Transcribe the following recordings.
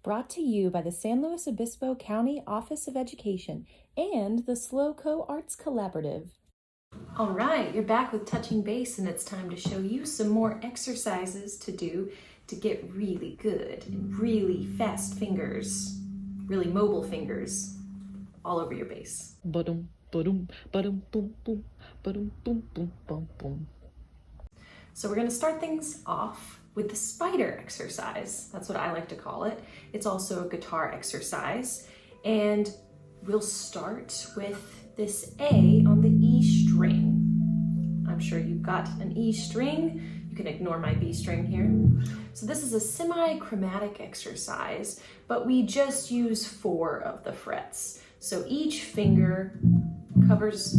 brought to you by the San Luis Obispo County Office of Education and the SLOCO Arts Collaborative. All right, you're back with Touching Bass, and it's time to show you some more exercises to do to get really good and really fast fingers, really mobile fingers all over your bass. Ba-dum, ba-dum, ba-dum, boom, boom, ba-dum, boom, boom, boom, boom. So we're going to start things off with the spider exercise. That's what I like to call it. It's also a guitar exercise. And we'll start with this A on the E string. I'm sure you've got an E string. You can ignore my B string here. So this is a semi-chromatic exercise, but we just use 4 of the frets. So each finger covers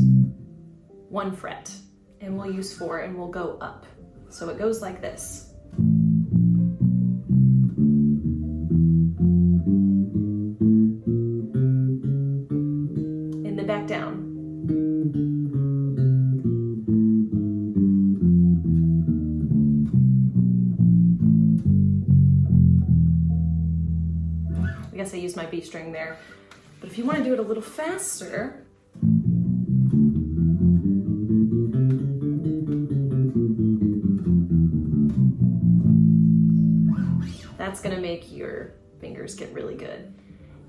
1 fret, and we'll use 4 and we'll go up. So it goes like this. And then back down. I guess I used my B string there. But if you want to do it a little faster, that's going to make your fingers get really good.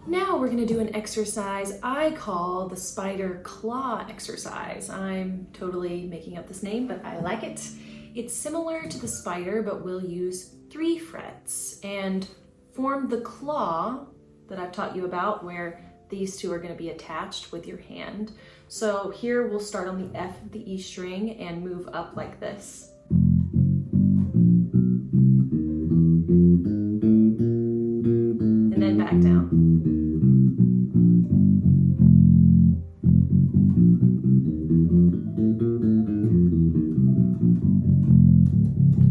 Now we're going to do an exercise I call the spider claw exercise. I'm totally making up this name, but I like it. It's similar to the spider, but we'll use 3 frets and form the claw that I've taught you about, where these 2 are going to be attached with your hand. So here we'll start on the F of the E string and move up like this. And then back down.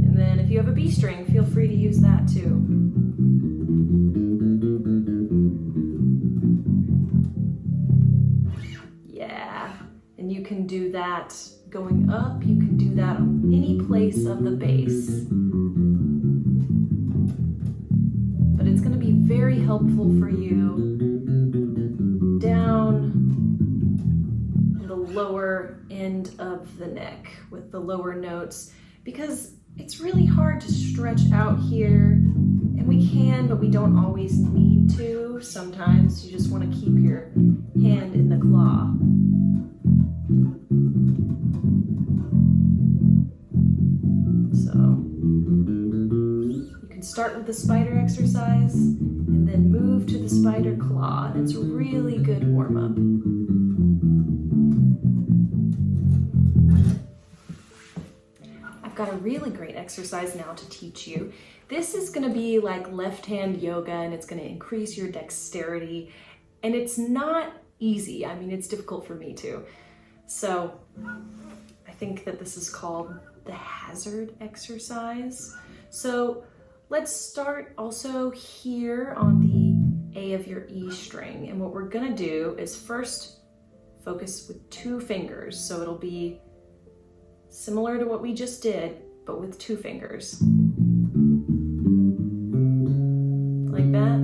And then if you have a B string, feel free to use that too. Yeah, and you can do that going up, you can do that on any place of the bass. But it's going to be very helpful for you down the lower end of the neck with the lower notes, because it's really hard to stretch out here, and we can, but we don't always need to. Sometimes you just want to keep your hand in the claw. So you can start with the spider exercise and then move to the spider claw, and it's a really good warm-up. I've got a really great exercise now to teach you. This is going to be like left hand yoga, and it's going to increase your dexterity, and it's not easy. I mean, it's difficult for me too. So I think that this is called the hazard exercise. So let's start also here on the A of your E string. And what we're gonna do is first focus with 2 fingers. So it'll be similar to what we just did, but with 2 fingers. Like that.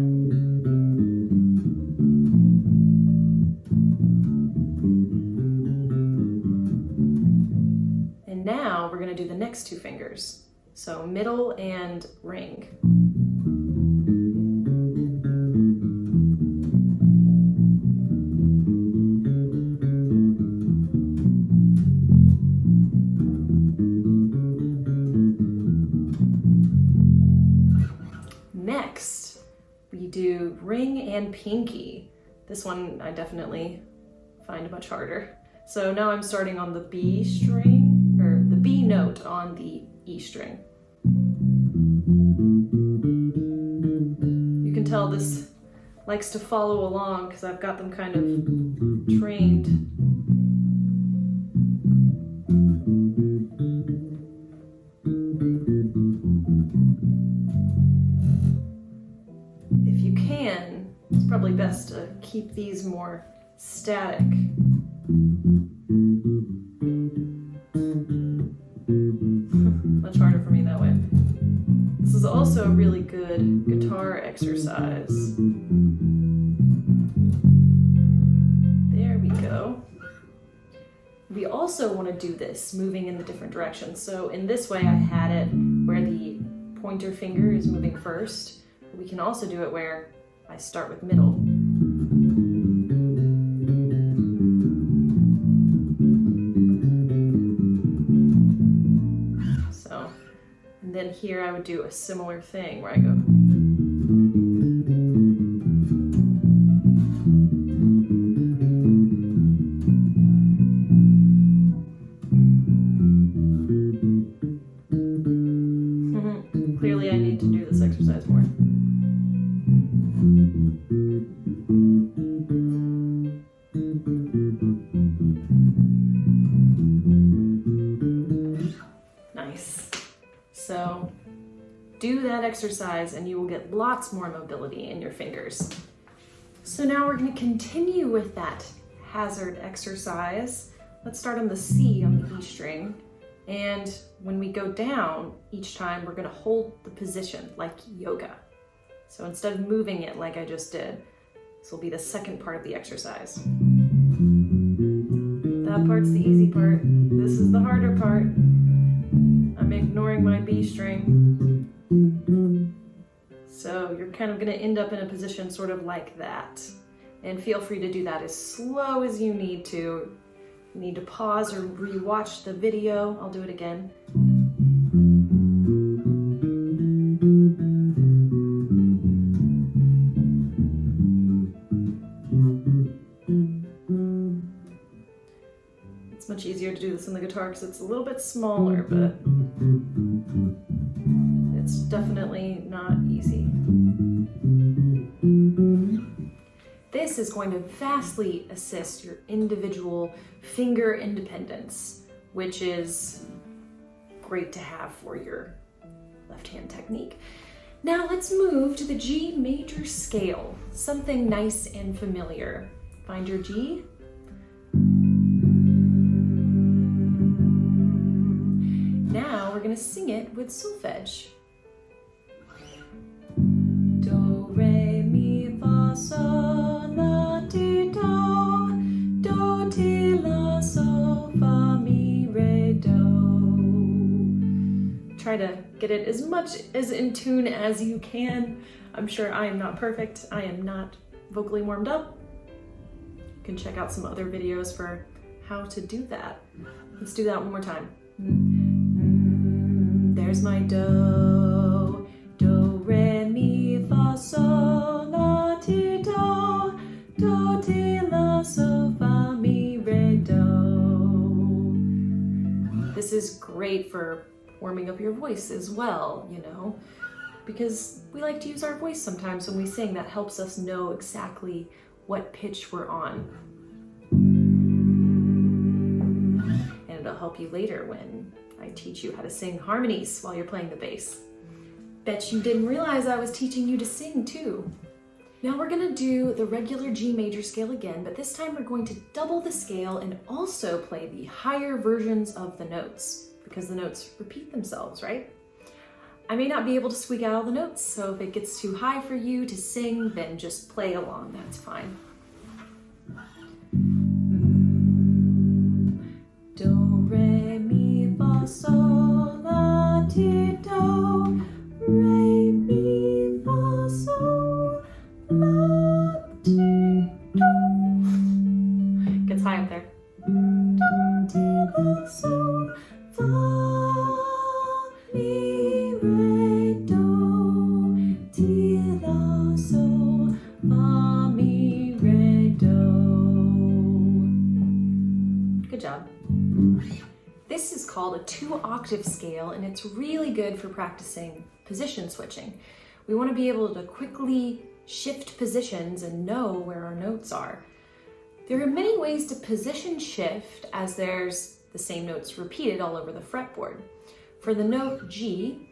And now we're going to do the next 2 fingers. So middle and ring. Next, we do ring and pinky. This one I definitely find much harder. So now I'm starting on the B string, or the B note on the E string. You can tell this likes to follow along because I've got them kind of trained. If you can, it's probably best to keep these more static. Much harder for me that way. This is also a really good guitar exercise. There we go. We also want to do this moving in the different directions. So in this way I had it where the pointer finger is moving first. We can also do it where I start with middle. So, and then here I would do a similar thing where I go. Clearly I need to do this exercise more. Nice. So do that exercise and you will get lots more mobility in your fingers. So now we're going to continue with that hazard exercise. Let's start on the C on the E string. And when we go down, each time we're going to hold the position like yoga. So instead of moving it like I just did, this will be the second part of the exercise. That part's the easy part. This is the harder part. I'm ignoring my B string. So you're kind of going to end up in a position sort of like that. And feel free to do that as slow as you need to. You need to pause or re-watch the video. I'll do it again. It's much easier to do this on the guitar because it's a little bit smaller, but it's definitely not easy. This is going to vastly assist your individual finger independence, which is great to have for your left hand technique. Now let's move to the G major scale, something nice and familiar. Find your G. Now we're going to sing it with solfege. Do, re, mi, fa, sol, la, ti, do, do, ti, la, sol, fa, mi, re, do. Try to get it as much as in tune as you can. I'm sure I am not perfect. I am not vocally warmed up. You can check out some other videos for how to do that. Let's do that one more time. There's my do, do, re, mi, fa, sol, la, ti, do, do, ti, la, sol, fa, mi, re, do. This is great for warming up your voice as well, you know, because we like to use our voice sometimes when we sing. That helps us know exactly what pitch we're on. And it'll help you later when I teach you how to sing harmonies while you're playing the bass. Bet you didn't realize I was teaching you to sing too. Now we're gonna do the regular G major scale again, but this time we're going to double the scale and also play the higher versions of the notes, because the notes repeat themselves, right? I may not be able to squeak out all the notes, so if it gets too high for you to sing, then just play along, that's fine. Do, re, mi, fa, sol, la, ti, do, re, mi, fa, sol, la, ti, do. Gets high up there. Do, ti, la, sol, fa, mi, re, do, ti, la, sol, fa, mi, re, do. Good job. This is called a 2-octave scale, and it's really good for practicing position switching. We want to be able to quickly shift positions and know where our notes are. There are many ways to position shift, as there's the same notes repeated all over the fretboard. For the note G,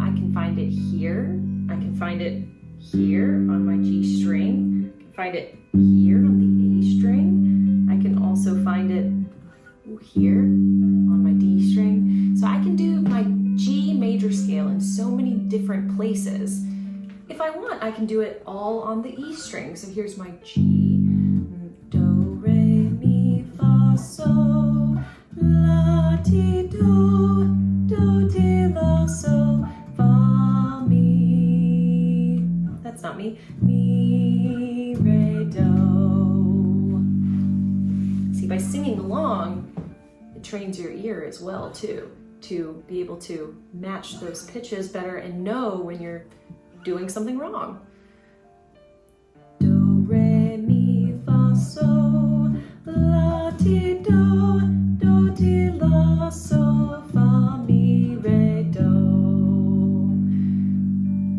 I can find it here, I can find it here on my G string, I can find it here on the A string, I can also find it here on my D string. So I can do my G major scale in so many different places. If I want, I can do it all on the E string. So here's my G, do, re, mi, fa, sol, la, ti, do, ti, la, sol, fa, mi. That's not me. Mi, re, do. See, by singing along, it trains your ear as well too, to be able to match those pitches better and know when you're doing something wrong. Do, re, mi, fa, sol, la, ti, do, ti, la, sol, fa, mi, re, do.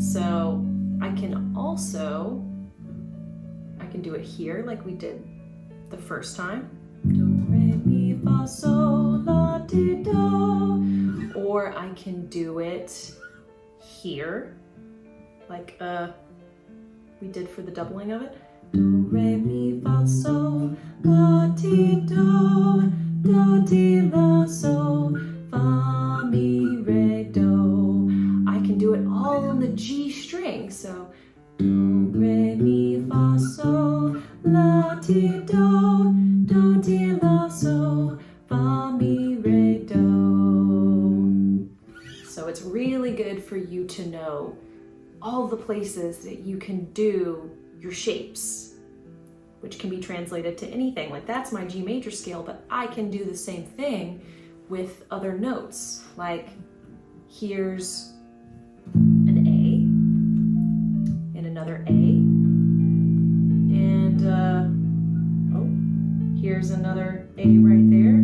So I can do it here like we did the first time. Do, re, mi, fa, sol, la, ti, do. Or I can do it here, like we did for the doubling of it. Do, re, mi, fa, sol, la, ti, do, ti, la, sol, fa, mi, re, do. I can do it all on the G string, so do, re, mi, fa, sol, la, ti, do, ti, la, sol, fa, mi, re, do. So it's really good for you to know all the places that you can do your shapes, which can be translated to anything. Like that's my G major scale, but I can do the same thing with other notes. Like here's an A and another A, and here's another A right there,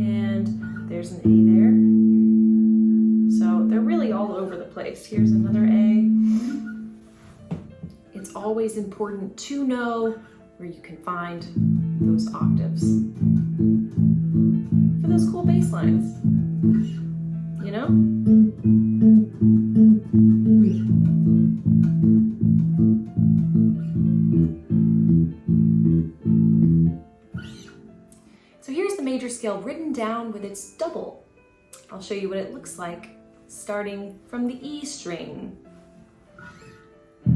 and there's an A there. So they're really all over the place. Here's another A. It's always important to know where you can find those octaves for those cool bass lines, you know? So here's the major scale written down with its double. I'll show you what it looks like starting from the E string. E,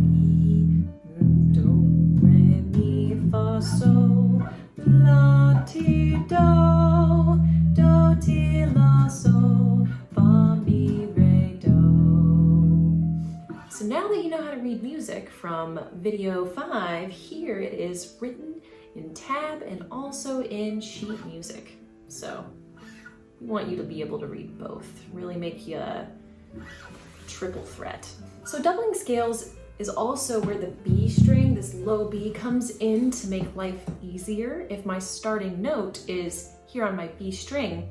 do, re, mi, fa, sol, la, ti, do, ti, la, sol, fa, mi, re, do. So now that you know how to read music from video 5, here it is written in tab and also in sheet music. So we want you to be able to read both, really make you a triple threat. So doubling scales is also where the B string, this low B, comes in to make life easier. If my starting note is here on my B string,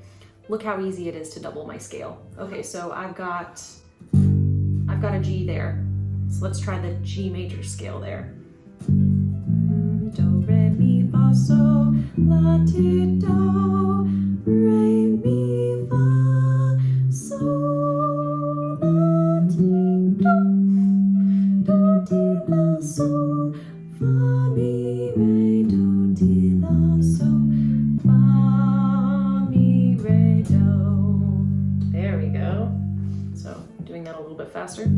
look how easy it is to double my scale. Okay, so I've got a G there. So let's try the G major scale there. Do, re, mi, fa, sol, la, ti, do, re, mi, fa, sol, la, ti, do, ti, la, sol, fa, mi, re, do, ti, la, sol, fa, mi, re, do. There we go. So doing that a little bit faster.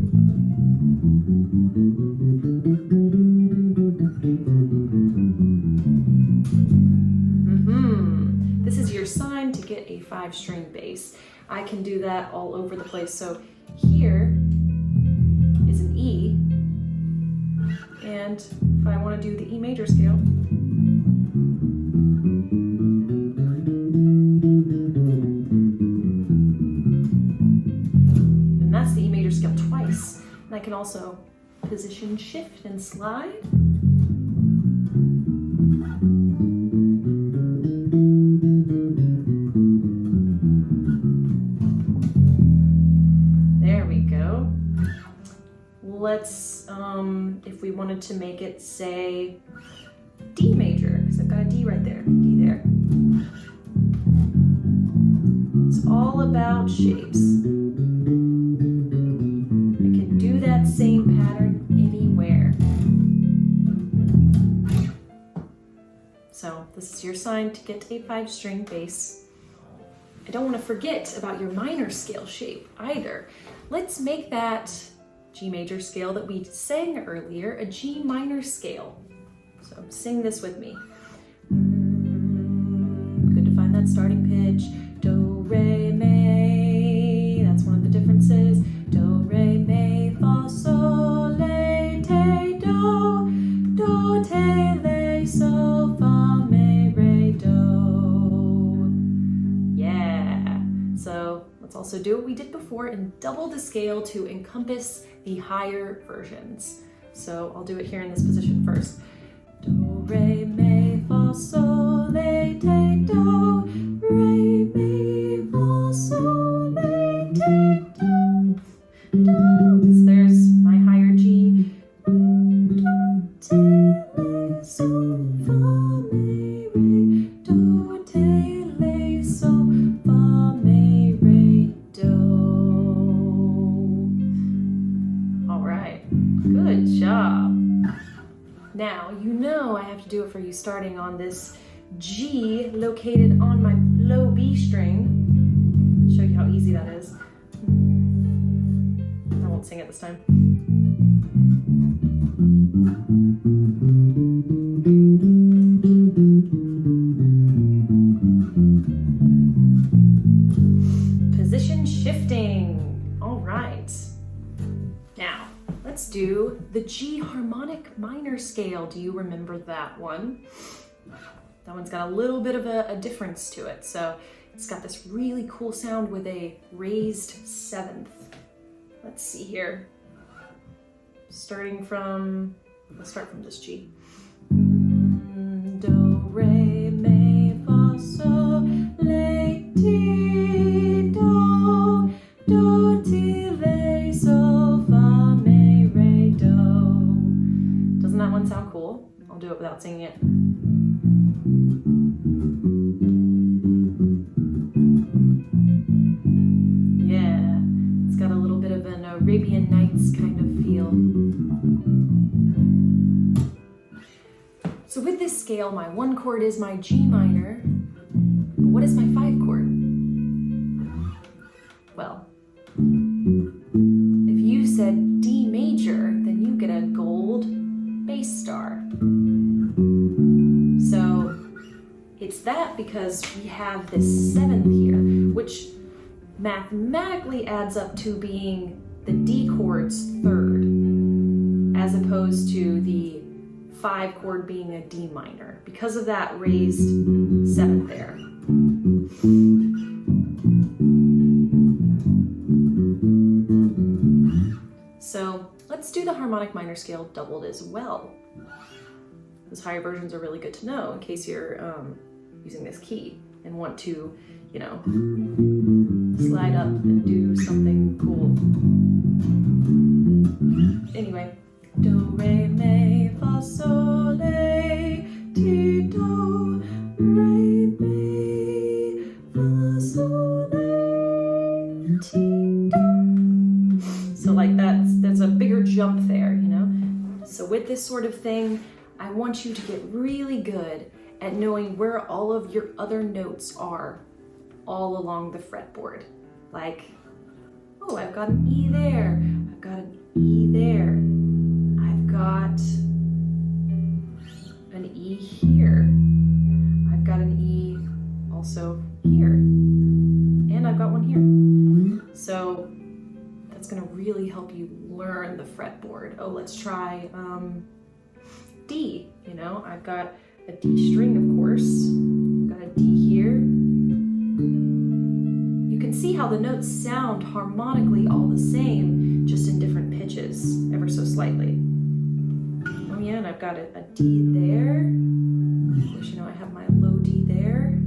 This is your sign to get a 5-string bass. I can do that all over the place. So here is an E, and if I want to do the E major scale, and that's the E major scale twice. And I can also position shift and slide. There we go. Let's, if we wanted to make it say D major, because I've got a D right there, D there. It's all about shapes. I can do that same pattern anywhere. So this is your sign to get a 5-string bass. I don't want to forget about your minor scale shape either. Let's make that G major scale that we sang earlier, a G minor scale. So sing this with me. Good to find that starting pitch. Do, re, mi. That's one of the differences. Do, re, mi, fa, sol, la, te, do. Do, te, la, sol, fa, mi, re, do. Yeah. So let's also do what we did before and double the scale to encompass the higher versions. So I'll do it here in this position first. Do, re, mi, fa, sol, la, te, do. Re, mi, fa, sol, la, te, do. Do. So there's my higher G. Do, te, la, sol, fa, mi, re, do, te, la, sol, fa, mi, re, do. All right, good job. Now, you know I have to do it for you starting on this G located on my low B string. I'll show you how easy that is. I won't sing it this time. Position shifting. All right. Now, let's do the G harmonic minor scale. Do you remember that one? That one's got a little bit of a difference to it. So it's got this really cool sound with a raised seventh. Let's see here. Let's start from this G. Do, re, mi, fa, sol, la, ti, do. Do, ti, la, sol, fa, mi, re, do. Doesn't that one sound cool? I'll do it without singing it. Yeah, it's got a little bit of an Arabian Nights kind of feel. So with this scale, my 1 chord is my G minor. What is my 5 chord? Well, if you said D major, then you get a gold bass star. So it's that because we have this 7th here, which mathematically adds up to being the D chord's 3rd, as opposed to the 5 chord being a D minor, because of that raised 7th there. So let's do the harmonic minor scale doubled as well. Those higher versions are really good to know in case you're using this key and want to, you know, slide up and do something cool. Anyway, do, re, mi, fa, sol, la, ti, do, re, mi, fa, sol, la, ti, do. So like that's a bigger jump there, you know? So with this sort of thing, I want you to get really good at knowing where all of your other notes are all along the fretboard. Like, oh, I've got an E there, I've got an E there, I've got an E here, I've got an E also here, and I've got one here. So that's gonna really help you learn the fretboard. Oh, let's try D, you know, I've got a D string, of course, got a D here. You can see how the notes sound harmonically all the same, just in different pitches, ever so slightly. Oh yeah, and I've got a D there. Of course, you know, I have my low D there.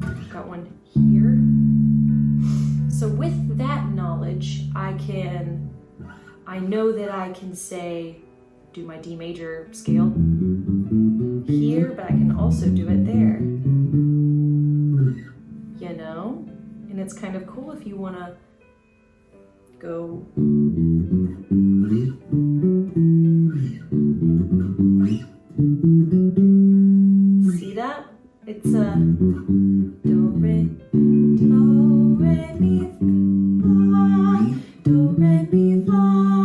I've got one here. So with that knowledge, I know that I can say, do my D major scale here, but I can also do it there, you know? And it's kind of cool if you want to go. See that? It's a do, re, mi, fa, do, re, mi, fa.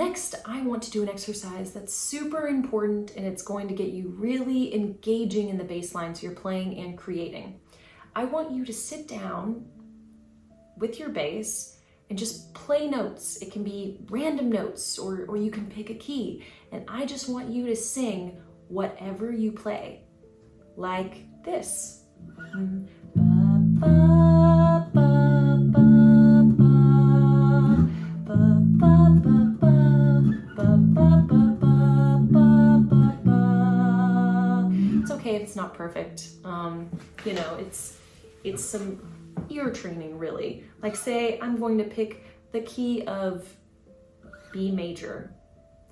Next, I want to do an exercise that's super important, and it's going to get you really engaging in the bass lines you're playing and creating. I want you to sit down with your bass and just play notes. It can be random notes, or you can pick a key. And I just want you to sing whatever you play, like this. It's okay if it's not perfect. You know, it's some ear training, really. Like, say I'm going to pick the key of B major,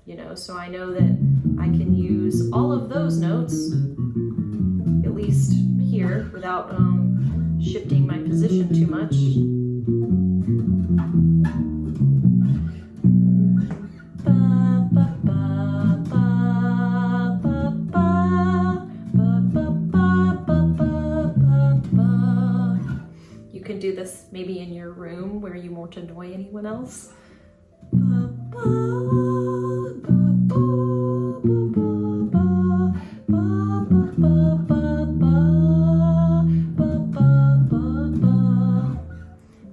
you know, so I know that I can use all of those notes, at least here, without shifting my position too much. You can do this maybe in your room where you won't annoy anyone else.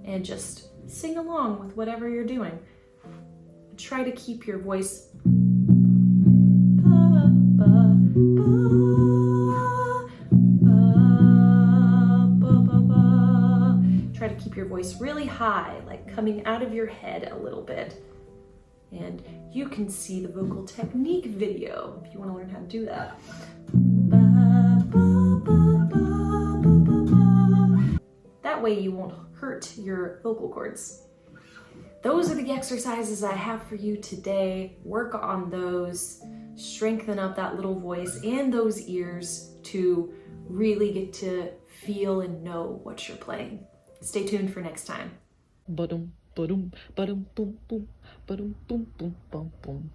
And just sing along with whatever you're doing. Try to keep your voice really high, like coming out of your head a little bit. And you can see the vocal technique video if you want to learn how to do that. That way you won't hurt your vocal cords. Those are the exercises I have for you today. Work on those, strengthen up that little voice and those ears to really get to feel and know what you're playing. Stay tuned for next time. Ba-dum, ba-dum, ba-dum, boom, boom, ba-dum, boom, boom, boom, boom.